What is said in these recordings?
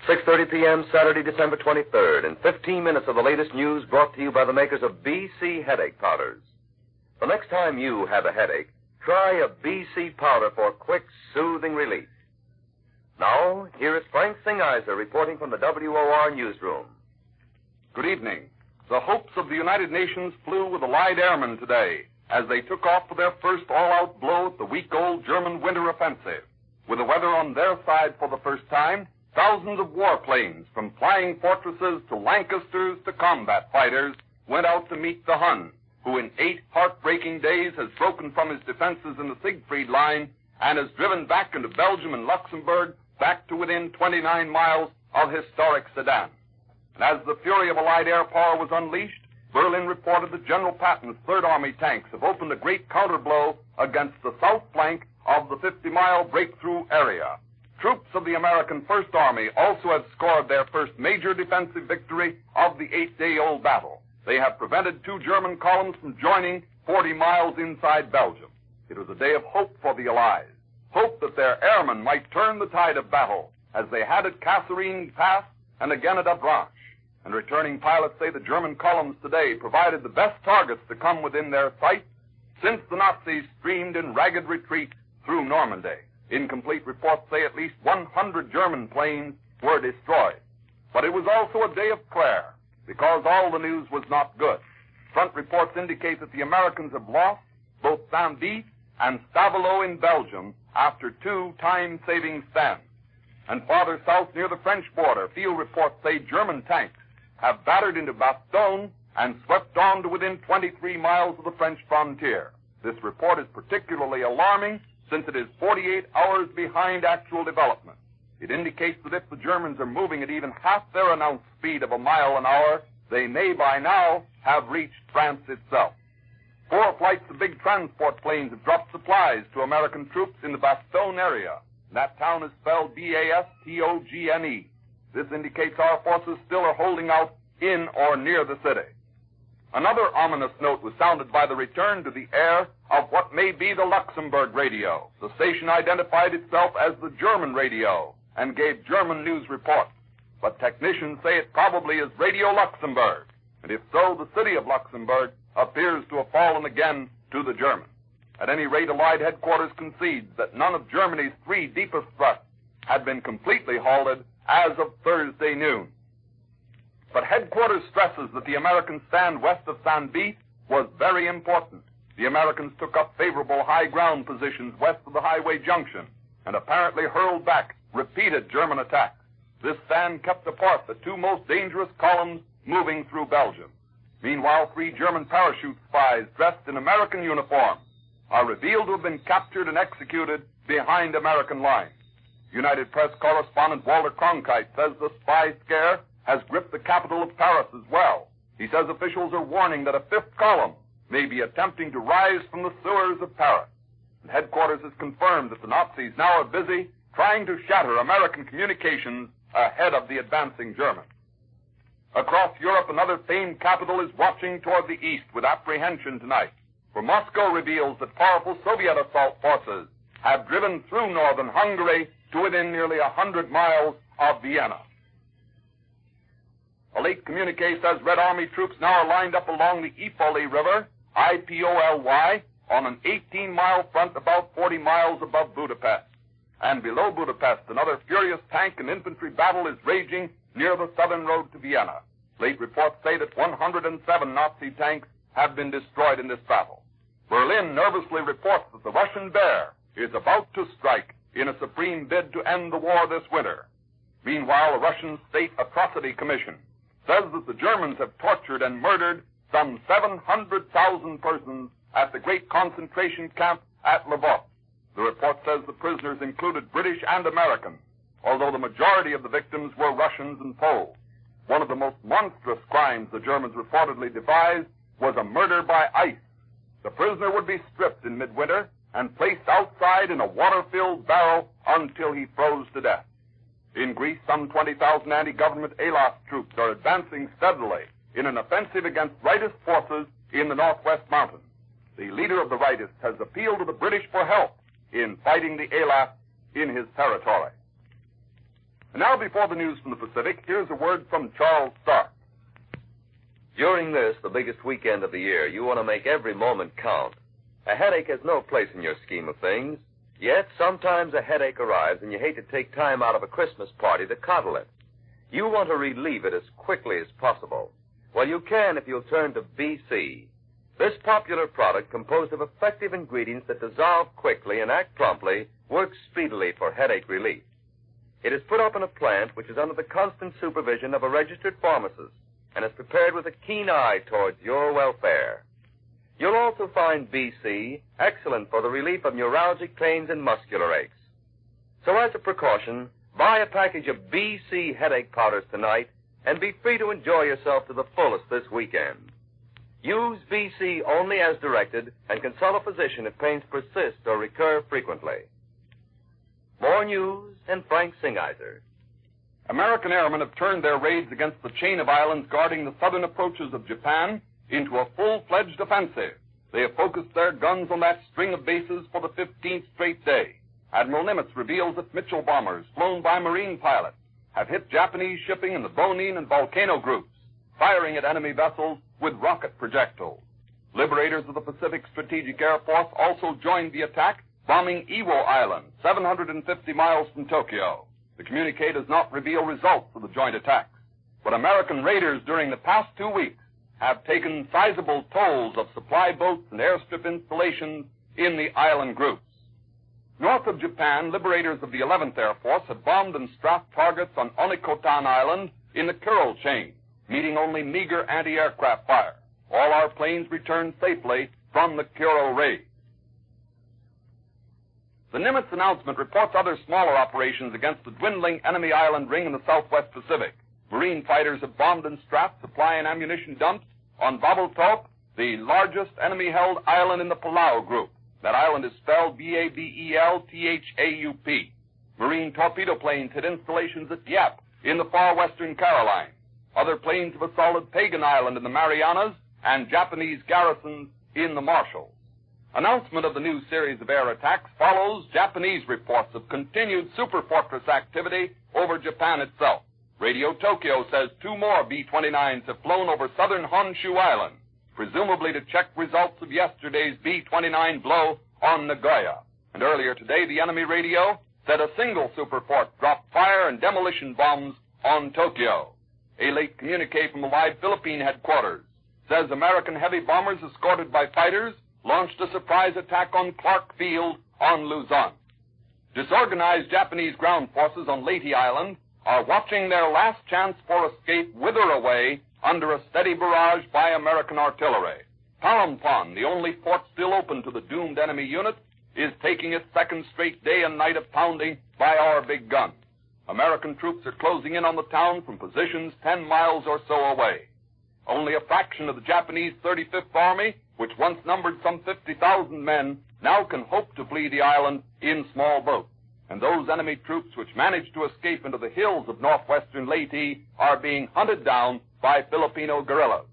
6:30 p.m., Saturday, December 23rd, and 15 minutes of the latest news brought to you by the makers of BC headache powders. The next time you have a headache, try a BC powder for quick, soothing relief. Now, here is Frank Singiser reporting from the WOR newsroom. Good evening. The hopes of the United Nations flew with the Allied airmen today as they took off for their first all-out blow at the week-old German winter offensive. With the weather on their side for the first time, thousands of warplanes, from flying fortresses to Lancasters to combat fighters, went out to meet the Hun, who in 8 heartbreaking days has broken from his defenses in the Siegfried Line and has driven back into Belgium and Luxembourg, back to within 29 miles of historic Sedan. And as the fury of Allied air power was unleashed, Berlin reported that General Patton's Third Army tanks have opened a great counterblow against the south flank of the 50-mile breakthrough area. Troops of the American First Army also have scored their first major defensive victory of the 8-day-old battle. They have prevented 2 German columns from joining 40 miles inside Belgium. It was a day of hope for the Allies, hope that their airmen might turn the tide of battle, as they had at Kasserine Pass and again at Avranches. And returning pilots say the German columns today provided the best targets to come within their sight since the Nazis streamed in ragged retreat through Normandy. Incomplete reports say at least 100 German planes were destroyed. But it was also a day of prayer, because all the news was not good. Front reports indicate that the Americans have lost both Saint-Vith and Stavelot in Belgium after 2 time-saving stands. And farther south near the French border, field reports say German tanks have battered into Bastogne and swept on to within 23 miles of the French frontier. This report is particularly alarming since it is 48 hours behind actual development. It indicates that if the Germans are moving at even half their announced speed of a mile an hour, they may by now have reached France itself. 4 flights of big transport planes have dropped supplies to American troops in the Bastogne area. That town is spelled Bastogne. This indicates our forces still are holding out in or near the city. Another ominous note was sounded by the return to the air of what may be the Luxembourg radio. The station identified itself as the German radio and gave German news reports. But technicians say it probably is Radio Luxembourg. And if so, the city of Luxembourg appears to have fallen again to the Germans. At any rate, Allied headquarters concedes that none of Germany's 3 deepest thrusts had been completely halted as of Thursday noon. But headquarters stresses that the American stand west of Saint-Vith was very important. The Americans took up favorable high ground positions west of the highway junction and apparently hurled back repeated German attacks. This stand kept apart the 2 most dangerous columns moving through Belgium. Meanwhile, 3 German parachute spies dressed in American uniforms are revealed to have been captured and executed behind American lines. United Press correspondent Walter Cronkite says the spy scare has gripped the capital of Paris as well. He says officials are warning that a 5th column may be attempting to rise from the sewers of Paris. And headquarters has confirmed that the Nazis now are busy trying to shatter American communications ahead of the advancing Germans. Across Europe, another famed capital is watching toward the east with apprehension tonight, for Moscow reveals that powerful Soviet assault forces have driven through northern Hungary to within nearly 100 miles of Vienna. A late communique says Red Army troops now are lined up along the Ipoli River, Ipoly, on an 18-mile front about 40 miles above Budapest. And below Budapest, another furious tank and infantry battle is raging near the southern road to Vienna. Late reports say that 107 Nazi tanks have been destroyed in this battle. Berlin nervously reports that the Russian Bear is about to strike in a supreme bid to end the war this winter. Meanwhile, a Russian State Atrocity Commission says that the Germans have tortured and murdered some 700,000 persons at the great concentration camp at Lvov. The report says the prisoners included British and Americans, although the majority of the victims were Russians and Poles. One of the most monstrous crimes the Germans reportedly devised was a murder by ice. The prisoner would be stripped in midwinter and placed outside in a water-filled barrel until he froze to death. In Greece, some 20,000 anti-government Elas troops are advancing steadily in an offensive against rightist forces in the northwest mountains. The leader of the rightists has appealed to the British for help in fighting the Elas in his territory. And now, before the news from the Pacific, here's a word from Charles Stark. During this, the biggest weekend of the year, you want to make every moment count. A headache has no place in your scheme of things. Yet, sometimes a headache arrives and you hate to take time out of a Christmas party to coddle it. You want to relieve it as quickly as possible. Well, you can if you'll turn to BC. This popular product, composed of effective ingredients that dissolve quickly and act promptly, works speedily for headache relief. It is put up in a plant which is under the constant supervision of a registered pharmacist and is prepared with a keen eye towards your welfare. You'll also find BC excellent for the relief of neuralgic pains and muscular aches. So as a precaution, buy a package of BC headache powders tonight and be free to enjoy yourself to the fullest this weekend. Use BC only as directed and consult a physician if pains persist or recur frequently. More news and Frank Singiser. American airmen have turned their raids against the chain of islands guarding the southern approaches of Japan into a full-fledged offensive. They have focused their guns on that string of bases for the 15th straight day. Admiral Nimitz reveals that Mitchell bombers, flown by Marine pilots, have hit Japanese shipping in the Bonin and Volcano groups, firing at enemy vessels with rocket projectiles. Liberators of the Pacific Strategic Air Force also joined the attack, bombing Iwo Island, 750 miles from Tokyo. The communique does not reveal results of the joint attacks, but American raiders during the past 2 weeks have taken sizable tolls of supply boats and airstrip installations in the island groups. North of Japan, liberators of the 11th Air Force have bombed and strapped targets on Onikotan Island in the Kuril chain, meeting only meager anti-aircraft fire. All our planes returned safely from the Kuril raid. The Nimitz announcement reports other smaller operations against the dwindling enemy island ring in the southwest Pacific. Marine fighters have bombed and strapped supply and ammunition dumps on Babeltaup, the largest enemy-held island in the Palau group. That island is spelled Babelthaup. Marine torpedo planes hit installations at Yap in the far western Carolines. Other planes have assaulted Pagan Island in the Marianas and Japanese garrisons in the Marshalls. Announcement of the new series of air attacks follows Japanese reports of continued superfortress activity over Japan itself. Radio Tokyo says 2 more B-29s have flown over southern Honshu Island, presumably to check results of yesterday's B-29 blow on Nagoya. And earlier today, the enemy radio said a single superfort dropped fire and demolition bombs on Tokyo. A late communique from the live Philippine headquarters says American heavy bombers escorted by fighters launched a surprise attack on Clark Field on Luzon. Disorganized Japanese ground forces on Leyte Island are watching their last chance for escape wither away under a steady barrage by American artillery. Palampon, the only fort still open to the doomed enemy unit, is taking its second straight day and night of pounding by our big guns. American troops are closing in on the town from positions 10 miles or so away. Only a fraction of the Japanese 35th Army, which once numbered some 50,000 men, now can hope to flee the island in small boats. And those enemy troops which managed to escape into the hills of northwestern Leyte are being hunted down by Filipino guerrillas.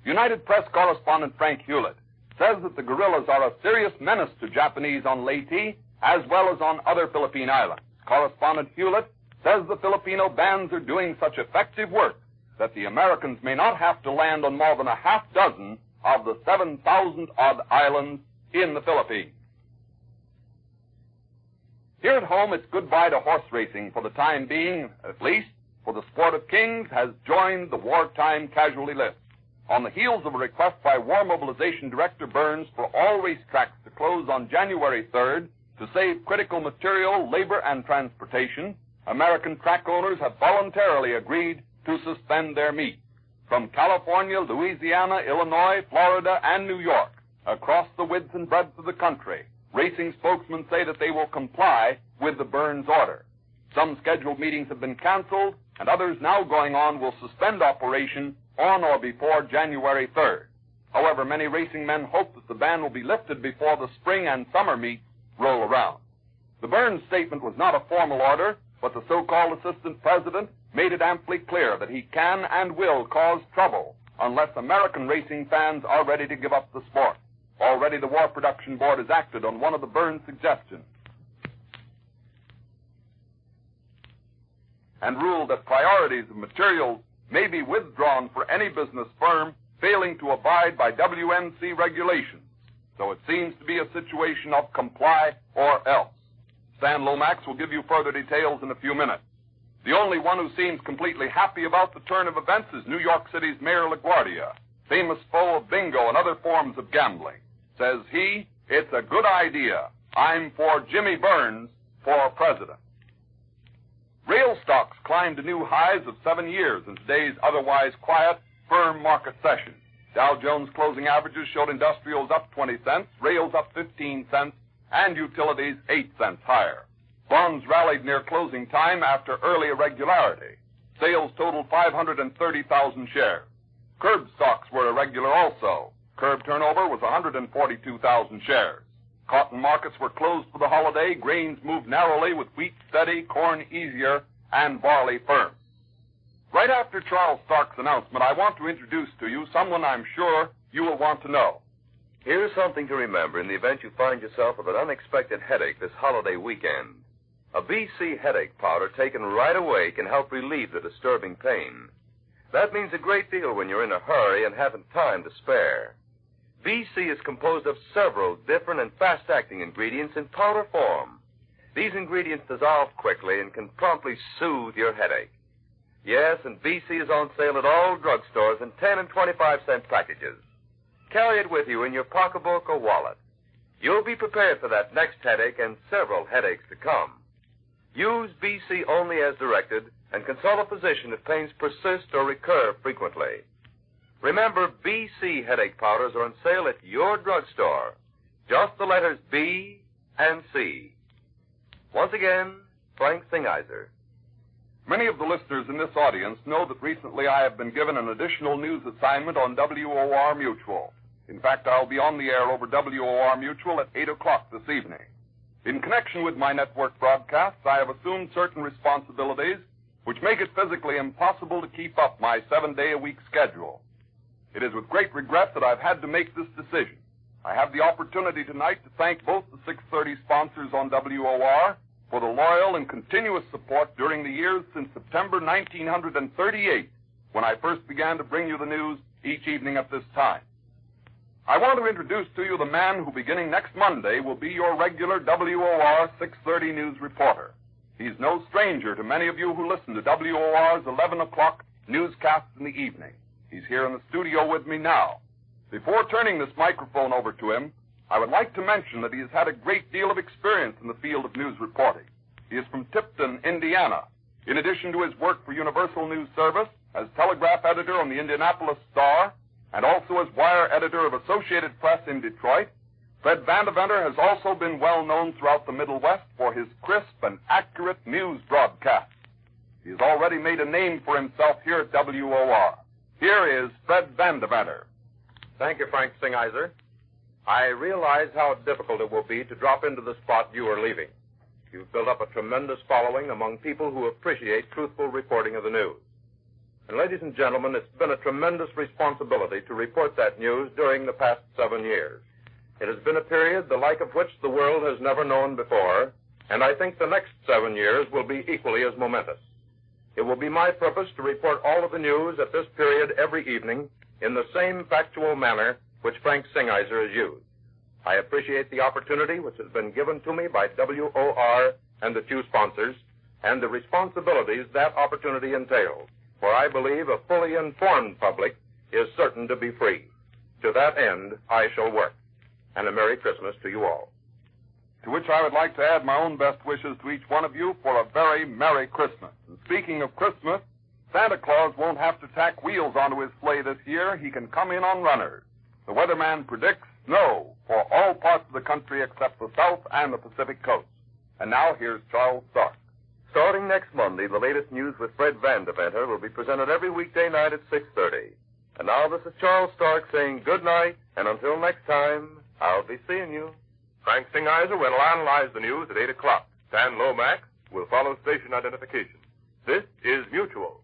United Press correspondent Frank Hewlett says that the guerrillas are a serious menace to Japanese on Leyte as well as on other Philippine islands. Correspondent Hewlett says the Filipino bands are doing such effective work that the Americans may not have to land on more than a half dozen of the 7,000-odd islands in the Philippines. Here at home, it's goodbye to horse racing for the time being, at least, for the Sport of Kings has joined the wartime casualty list. On the heels of a request by War Mobilization Director Burns for all racetracks to close on January 3rd to save critical material, labor, and transportation, American track owners have voluntarily agreed to suspend their meets. From California, Louisiana, Illinois, Florida, and New York, across the width and breadth of the country, racing spokesmen say that they will comply with the Burns order. Some scheduled meetings have been canceled, and others now going on will suspend operation on or before January 3rd. However, many racing men hope that the ban will be lifted before the spring and summer meets roll around. The Burns statement was not a formal order, but the so-called assistant president made it amply clear that he can and will cause trouble unless American racing fans are ready to give up the sport. Already the War Production Board has acted on one of the Burns suggestions. and ruled that priorities of materials may be withdrawn for any business firm failing to abide by WNC regulations. So it seems to be a situation of comply or else. Stan Lomax will give you further details in a few minutes. The only one who seems completely happy about the turn of events is New York City's Mayor LaGuardia, famous foe of bingo and other forms of gambling. Says he, it's a good idea. I'm for Jimmy Burns for president. Rail stocks climbed to new highs of 7 years in today's otherwise quiet, firm market session. Dow Jones closing averages showed industrials up 20 cents, rails up 15 cents, and utilities 8 cents higher. Bonds rallied near closing time after early irregularity. Sales totaled 530,000 shares. Curb stocks were irregular also. Curb turnover was 142,000 shares. Cotton markets were closed for the holiday. Grains moved narrowly with wheat steady, corn easier, and barley firm. Right after Charles Stark's announcement, I want to introduce to you someone I'm sure you will want to know. Here's something to remember in the event you find yourself with an unexpected headache this holiday weekend. A BC headache powder taken right away can help relieve the disturbing pain. That means a great deal when you're in a hurry and haven't time to spare. BC is composed of several different and fast-acting ingredients in powder form. These ingredients dissolve quickly and can promptly soothe your headache. Yes, and BC is on sale at all drugstores in 10 and 25-cent packages. Carry it with you in your pocketbook or wallet. You'll be prepared for that next headache and several headaches to come. Use BC only as directed and consult a physician if pains persist or recur frequently. Remember, BC headache powders are on sale at your drugstore. Just the letters B and C. Once again, Frank Singiser. Many of the listeners in this audience know that recently I have been given an additional news assignment on WOR Mutual. In fact, I'll be on the air over WOR Mutual at 8 o'clock this evening. In connection with my network broadcasts, I have assumed certain responsibilities which make it physically impossible to keep up my 7-day-a-week schedule. It is with great regret that I've had to make this decision. I have the opportunity tonight to thank both the 630 sponsors on WOR for the loyal and continuous support during the years since September 1938, when I first began to bring you the news each evening at this time. I want to introduce to you the man who, beginning next Monday, will be your regular WOR 630 news reporter. He's no stranger to many of you who listen to WOR's 11 o'clock newscasts in the evening. He's here in the studio with me now. Before turning this microphone over to him, I would like to mention that he has had a great deal of experience in the field of news reporting. He is from Tipton, Indiana. In addition to his work for Universal News Service as telegraph editor on the Indianapolis Star and also as wire editor of Associated Press in Detroit, Fred Vandeventer has also been well known throughout the Middle West for his crisp and accurate news broadcasts. He has already made a name for himself here at WOR. Here is Fred Vandeventer. Thank you, Frank Singiser. I realize how difficult it will be to drop into the spot you are leaving. You've built up a tremendous following among people who appreciate truthful reporting of the news. And ladies and gentlemen, it's been a tremendous responsibility to report that news during the past 7 years. It has been a period the like of which the world has never known before, and I think the next 7 years will be equally as momentous. It will be my purpose to report all of the news at this period every evening in the same factual manner which Frank Singiser has used. I appreciate the opportunity which has been given to me by WOR and the two sponsors, and the responsibilities that opportunity entails, for I believe a fully informed public is certain to be free. To that end, I shall work. And a Merry Christmas to you all. To which I would like to add my own best wishes to each one of you for a very Merry Christmas. And speaking of Christmas, Santa Claus won't have to tack wheels onto his sleigh this year. He can come in on runners. The weatherman predicts snow for all parts of the country except the South and the Pacific coast. And now here's Charles Stark. Starting next Monday, the latest news with Fred Vandeventer will be presented every weekday night at 6:30. And now this is Charles Stark saying good night, and until next time, I'll be seeing you. Frank Singiser will analyze the news at 8 o'clock. Stan Lomax will follow station identification. This is Mutual.